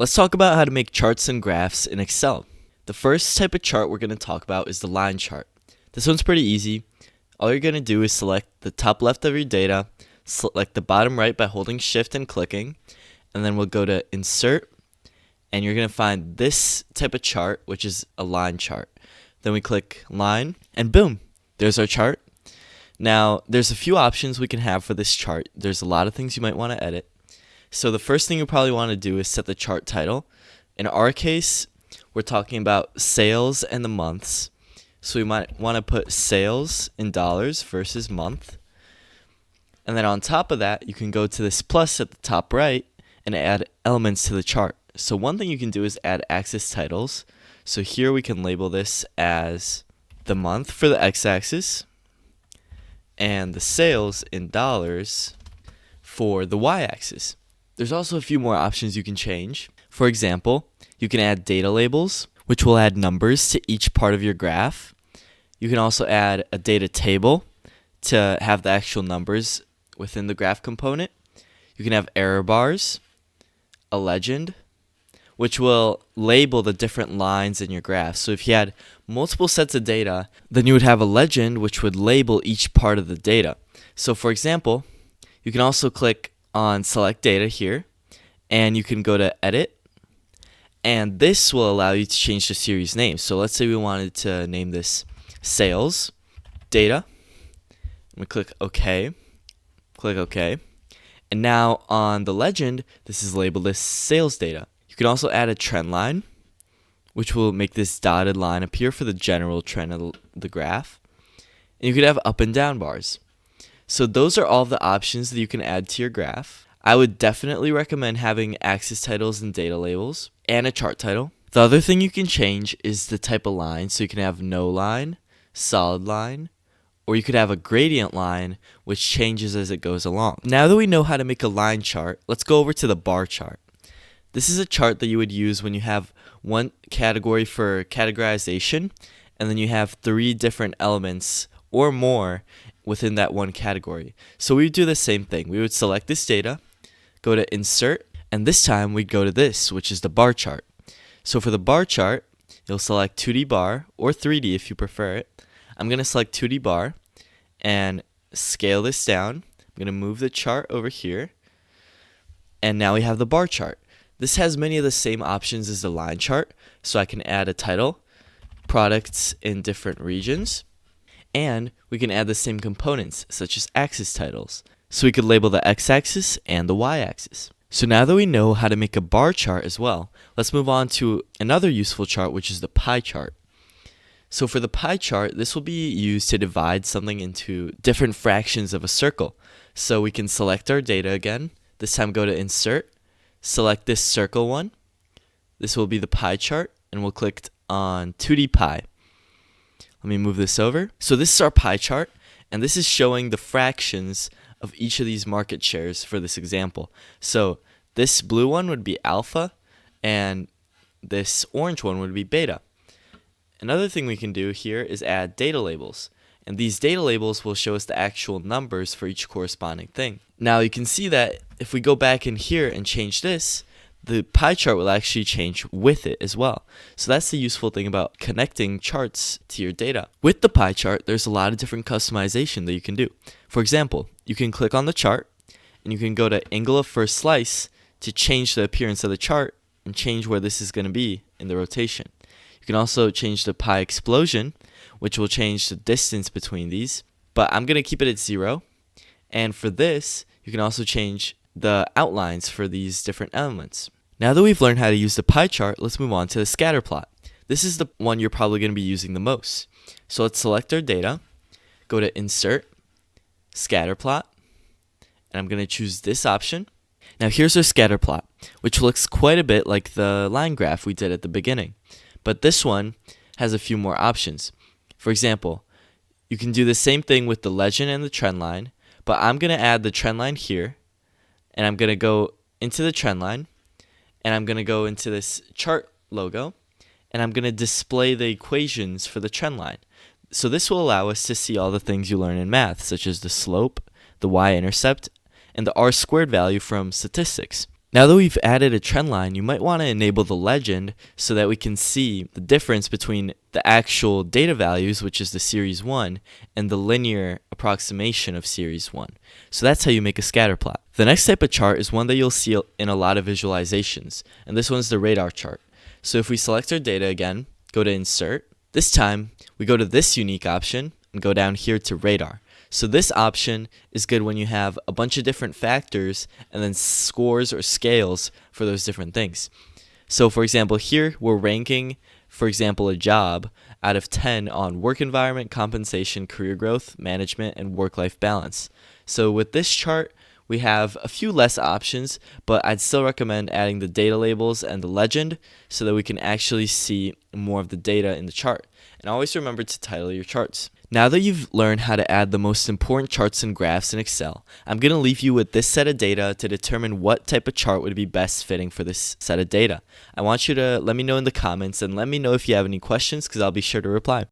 Let's talk about how to make charts and graphs in Excel. The first type of chart we're going to talk about is the line chart. This one's pretty easy. All you're going to do is select the top left of your data, select the bottom right by holding Shift and clicking, and then we'll go to Insert, and you're going to find this type of chart, which is a line chart. Then we click Line, and boom, there's our chart. Now, there's a few options we can have for this chart. There's a lot of things you might want to edit. So the first thing you probably want to do is set the chart title. In our case, we're talking about sales and the months. So we might want to put sales in dollars versus month. And then on top of that, you can go to this plus at the top right and add elements to the chart. So one thing you can do is add axis titles. So here we can label this as the month for the x-axis and the sales in dollars for the y-axis. There's also a few more options you can change. For example, you can add data labels, which will add numbers to each part of your graph. You can also add a data table to have the actual numbers within the graph component. You can have error bars, a legend, which will label the different lines in your graph. So if you had multiple sets of data, then you would have a legend which would label each part of the data. So for example, you can also click on select data here, and you can go to edit, and this will allow you to change the series name. So let's say we wanted to name this sales data. We click OK, and now on the legend, this is labeled as sales data. You can also add a trend line, which will make this dotted line appear for the general trend of the graph. And you could have up and down bars. So those are all the options that you can add to your graph. I would definitely recommend having axis titles and data labels and a chart title. The other thing you can change is the type of line. So you can have no line, solid line, or you could have a gradient line, which changes as it goes along. Now that we know how to make a line chart, let's go over to the bar chart. This is a chart that you would use when you have one category for categorization, and then you have 3 different elements or more within that one category. So we would do the same thing. We would select this data, go to Insert, and this time we'd go to this, which is the bar chart. So for the bar chart, you'll select 2D bar or 3D if you prefer it. I'm going to select 2D bar and scale this down. I'm going to move the chart over here, and now we have the bar chart. This has many of the same options as the line chart, so I can add a title, products in different regions, and we can add the same components, such as axis titles. So we could label the x-axis and the y-axis. So now that we know how to make a bar chart as well, let's move on to another useful chart, which is the pie chart. So for the pie chart, this will be used to divide something into different fractions of a circle. So we can select our data again. This time go to Insert, select this circle one. This will be the pie chart, and we'll click on 2D pie. Let me move this over. So this is our pie chart, and this is showing the fractions of each of these market shares for this example. So this blue one would be alpha, and this orange one would be beta. Another thing we can do here is add data labels, and these data labels will show us the actual numbers for each corresponding thing. Now you can see that if we go back in here and change this, the pie chart will actually change with it as well. So that's the useful thing about connecting charts to your data. With the pie chart, there's a lot of different customization that you can do. For example, you can click on the chart, and you can go to angle of first slice to change the appearance of the chart and change where this is going to be in the rotation. You can also change the pie explosion, which will change the distance between these, but I'm going to keep it at 0. And for this, you can also change the outlines for these different elements. Now that we've learned how to use the pie chart, let's move on to the scatter plot. This is the one you're probably going to be using the most. So let's select our data, go to Insert, Scatter Plot, and I'm going to choose this option. Now here's our scatter plot, which looks quite a bit like the line graph we did at the beginning. But this one has a few more options. For example, you can do the same thing with the legend and the trend line, but I'm going to add the trend line here, and I'm going to go into the trend line, and I'm going to go into this chart logo, and I'm going to display the equations for the trend line. So this will allow us to see all the things you learn in math, such as the slope, the y-intercept, and the r-squared value from statistics. Now that we've added a trend line, you might want to enable the legend so that we can see the difference between the actual data values, which is the series 1, and the linear approximation of series 1. So that's how you make a scatter plot. The next type of chart is one that you'll see in a lot of visualizations, and this one's the radar chart. So if we select our data again, go to Insert, this time we go to this unique option and go down here to radar. So this option is good when you have a bunch of different factors and then scores or scales for those different things. So for example, here we're ranking, for example, a job out of 10 on work environment, compensation, career growth, management, and work-life balance. So with this chart, we have a few less options, but I'd still recommend adding the data labels and the legend so that we can actually see more of the data in the chart. And always remember to title your charts. Now that you've learned how to add the most important charts and graphs in Excel, I'm going to leave you with this set of data to determine what type of chart would be best fitting for this set of data. I want you to let me know in the comments and let me know if you have any questions because I'll be sure to reply.